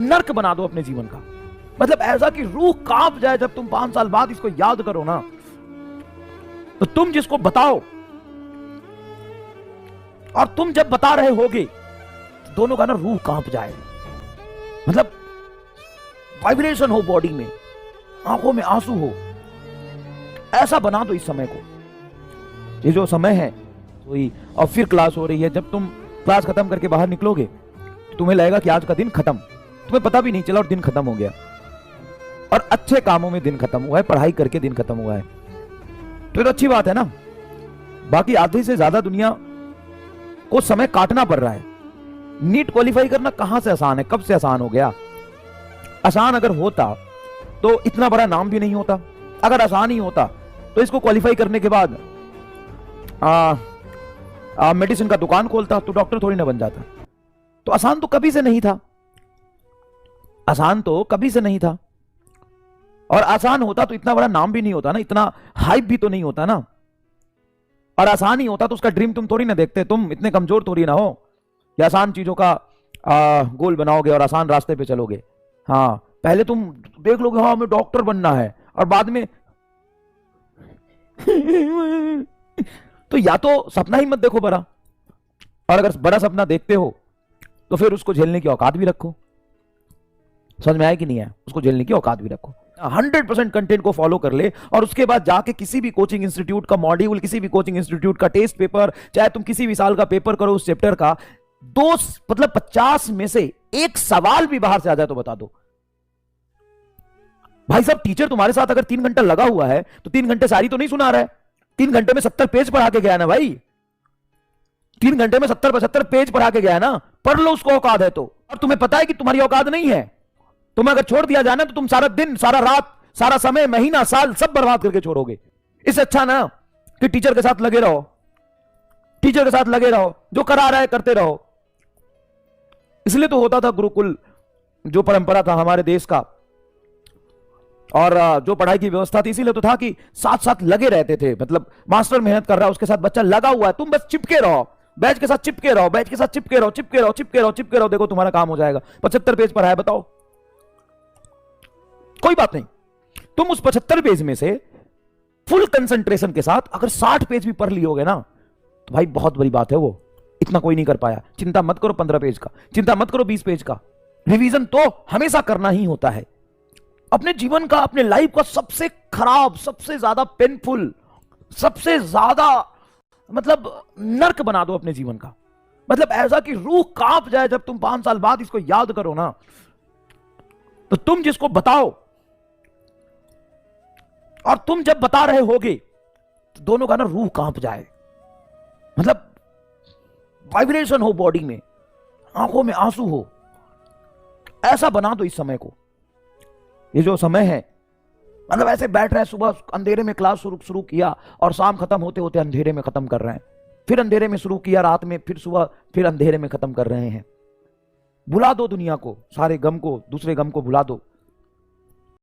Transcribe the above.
नर्क बना दो अपने जीवन का। मतलब ऐसा कि रूह कांप जाए जब तुम 5 साल बाद इसको याद करो ना, तो तुम जिसको बताओ और तुम जब बता रहे होगे तो दोनों का ना रूह कांप जाए। मतलब वाइब्रेशन हो बॉडी में, आंखों में आंसू हो, ऐसा बना दो इस समय को। ये जो समय है वही, और फिर क्लास हो रही है। जब तुम क्लास खत्म करके बाहर निकलोगे तो तुम्हें लगेगा कि आज का दिन खत्म, तुम्हें पता भी नहीं चला और दिन खत्म हो गया। और अच्छे कामों में दिन खत्म हुआ है, पढ़ाई करके दिन खत्म हुआ है, तो ये तो अच्छी बात है ना। बाकी आधी से ज्यादा दुनिया को समय काटना पड़ रहा है। नीट क्वालिफाई करना कहां से आसान है, कब से आसान हो गया? आसान अगर होता तो इतना बड़ा नाम भी नहीं होता। अगर आसान ही होता तो इसको क्वालिफाई करने के बाद मेडिसिन का दुकान खोलता तो डॉक्टर थोड़ी ना बन जाता। तो आसान तो कभी से नहीं था, आसान तो कभी से नहीं था। और आसान होता तो इतना बड़ा नाम भी नहीं होता ना, इतना हाइप भी तो नहीं होता ना। और आसान ही होता तो उसका ड्रीम तुम थोड़ी ना देखते। तुम इतने कमजोर थोड़ी ना हो कि आसान चीजों का गोल बनाओगे और आसान रास्ते पे चलोगे। हाँ, पहले तुम देख लोगे हाँ हमें डॉक्टर बनना है, और बाद में तो या तो सपना ही मत देखो बड़ा, और अगर बड़ा सपना देखते हो तो फिर उसको झेलने की औकात भी रखो। समझ में आया कि नहीं है? उसको झेलने की औकात भी रखो। 100% कंटेंट को फॉलो कर ले, और उसके बाद जाके किसी भी कोचिंग इंस्टीट्यूट का मॉड्यूल, किसी भी कोचिंग इंस्टीट्यूट का टेस्ट पेपर, चाहे तुम किसी भी साल का पेपर करो उस चैप्टर का, 50 में से एक सवाल भी बाहर से आ जाए तो बता दो। भाई साहब, टीचर तुम्हारे साथ अगर 3 घंटा लगा हुआ है तो 3 घंटे सारी तो नहीं सुना रहा है। 3 घंटे में 70 पेज पढ़ा के गया ना भाई। 3 घंटे में 70-75 पेज पढ़ा के गया ना। पढ़ लो उसको औकात है तो। और तुम्हें पता है कि तुम्हारी औकात नहीं है। तुम्हें अगर छोड़ दिया जाए ना तो तुम सारा दिन, सारा रात, सारा समय, महीना, साल सब बर्बाद करके छोड़ोगे। इससे अच्छा ना कि टीचर के साथ लगे रहो, टीचर के साथ लगे रहो, जो करा रहा है करते रहो। इसलिए तो होता था गुरुकुल, जो परंपरा था हमारे देश का, और जो पढ़ाई की व्यवस्था थी, इसीलिए तो था कि साथ साथ लगे रहते थे। मतलब मास्टर मेहनत कर रहा है, उसके साथ बच्चा लगा हुआ है, तुम बस चिपके रहो, बैच के साथ चिपके रहो, बैच के साथ चिपके रहो, चिपके रहो, चिपके रहो, चिपके रहो, देखो तुम्हारा काम हो जाएगा। 75 पेज पढ़ा है, बताओ, कोई बात नहीं। तुम उस 75 पेज में से फुल कंसंट्रेशन के साथ अगर 60 पेज भी पढ़ लियोगे ना तो भाई बहुत बड़ी बात है वो। इतना कोई नहीं कर पाया। चिंता मत करो 15 पेज का, चिंता मत करो 20 पेज का। रिवीजन तो हमेशा करना ही होता है। अपने जीवन का, अपने लाइफ का सबसे खराब, सबसे ज्यादा पेनफुल, सबसे ज्यादा मतलब नर्क बना दो अपने जीवन का। मतलब ऐसा कि रूह कांप जाए जब तुम 5 साल बाद इसको याद करो ना, तो तुम जिसको बताओ और तुम जब बता रहे होगे तो दोनों का ना रूह कांप जाए। मतलब वाइब्रेशन हो बॉडी में, आंखों में आंसू हो, ऐसा बना दो इस समय को। ये जो समय है, मतलब ऐसे बैठ रहे हैं, सुबह अंधेरे में क्लास शुरू किया और शाम खत्म होते होते अंधेरे में खत्म कर रहे हैं, फिर अंधेरे में शुरू किया, रात में, फिर सुबह, फिर अंधेरे में खत्म कर रहे हैं। भुला दो दुनिया को, सारे गम को, दूसरे गम को भुला दो।